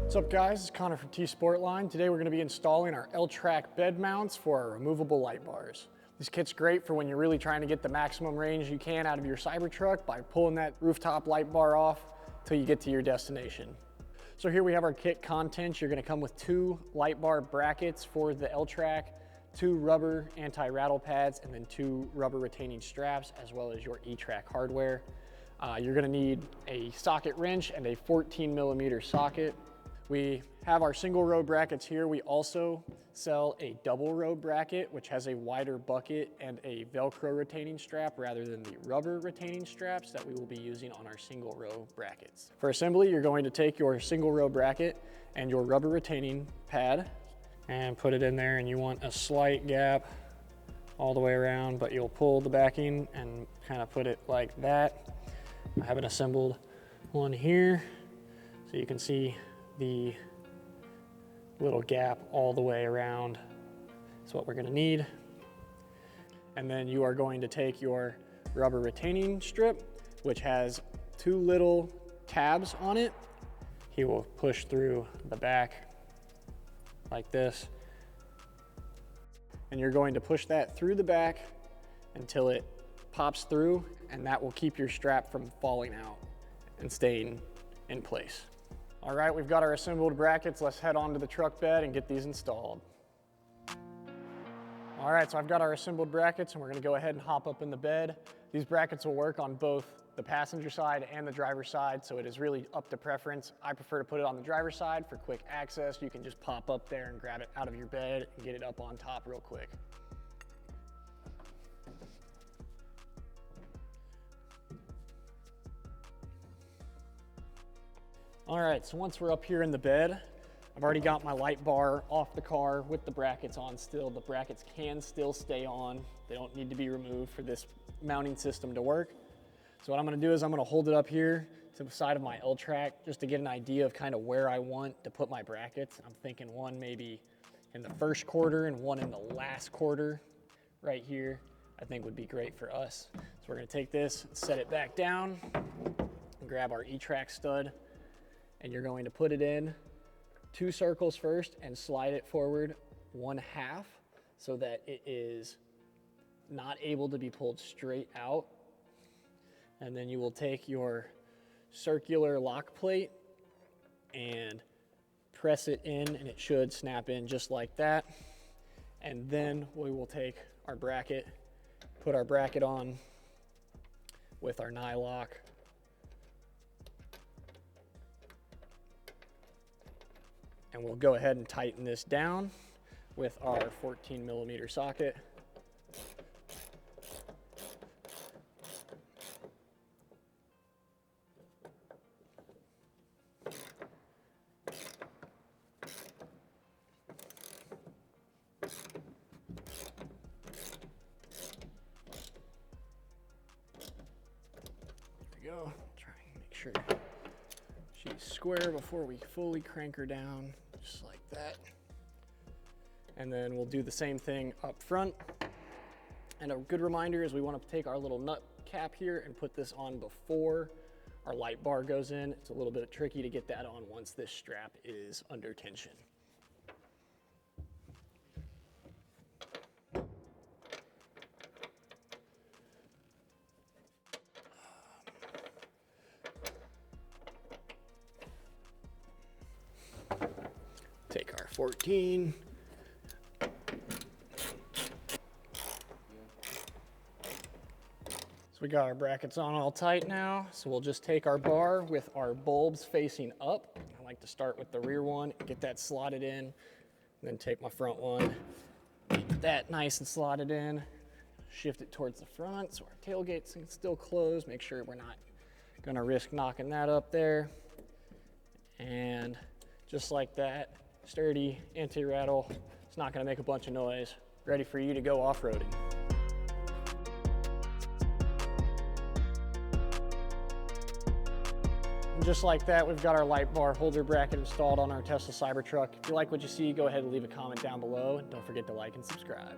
What's up guys, it's Connor from T-sportline. Today we're going to be installing our L-Track bed mounts for our removable light bars. This kit's great for when you're really trying to get the maximum range you can out of your Cybertruck by pulling that rooftop light bar off till you get to your destination. So here we have our kit contents. You're going to come with 2 light bar brackets for the L-Track, 2 rubber anti-rattle pads, and then 2 rubber retaining straps, as well as your E-Track hardware. You're going to need a socket wrench and a 14mm socket. We have our single row brackets here. We also sell a double row bracket, which has a wider bucket and a Velcro retaining strap rather than the rubber retaining straps that we will be using on our single row brackets. For assembly, you're going to take your single row bracket and your rubber retaining pad and put it in there, and you want a slight gap all the way around, but you'll pull the backing and kind of put it like that. I have an assembled one here, so you can see the little gap all the way around. That's what we're gonna need. And then you are going to take your rubber retaining strip, which has 2 little tabs on it. He will push through the back like this. And you're going to push that through the back until it pops through, and that will keep your strap from falling out and staying in place. All right, we've got our assembled brackets. Let's head on to the truck bed and get these installed. All right, so I've got our assembled brackets, and we're gonna go ahead and hop up in the bed. These brackets will work on both the passenger side and the driver's side, so it is really up to preference. I prefer to put it on the driver's side for quick access. You can just pop up there and grab it out of your bed and get it up on top real quick. All right, so once we're up here in the bed, I've already got my light bar off the car with the brackets on still. The brackets can still stay on. They don't need to be removed for this mounting system to work. So what I'm gonna do is I'm gonna hold it up here to the side of my L-Track just to get an idea of kind of where I want to put my brackets. I'm thinking one maybe in the first quarter and one in the last quarter right here, I think would be great for us. So we're gonna take this, set it back down, and grab our E-Track stud. And you're going to put it in 2 circles first and slide it forward 1/2 so that it is not able to be pulled straight out. And then you will take your circular lock plate and press it in, and it should snap in just like that. And then we will take our bracket, put our bracket on with our nylock. And we'll go ahead and tighten this down with our 14mm socket. There we go. Try and make sure she's square before we fully crank her down, just like that. And then we'll do the same thing up front. And a good reminder is we want to take our little nut cap here and put this on before our light bar goes in. It's a little bit tricky to get that on once this strap is under tension. Take our 14. So we got our brackets on all tight now. So we'll just take our bar with our bulbs facing up. I like to start with the rear one, get that slotted in, then take my front one, get that nice and slotted in, shift it towards the front so our tailgate's still closed. Make sure we're not gonna risk knocking that up there. And just like that, sturdy, anti-rattle. It's not gonna make a bunch of noise. Ready for you to go off-roading. And just like that, we've got our light bar holder bracket installed on our Tesla Cybertruck. If you like what you see, go ahead and leave a comment down below. And don't forget to like and subscribe.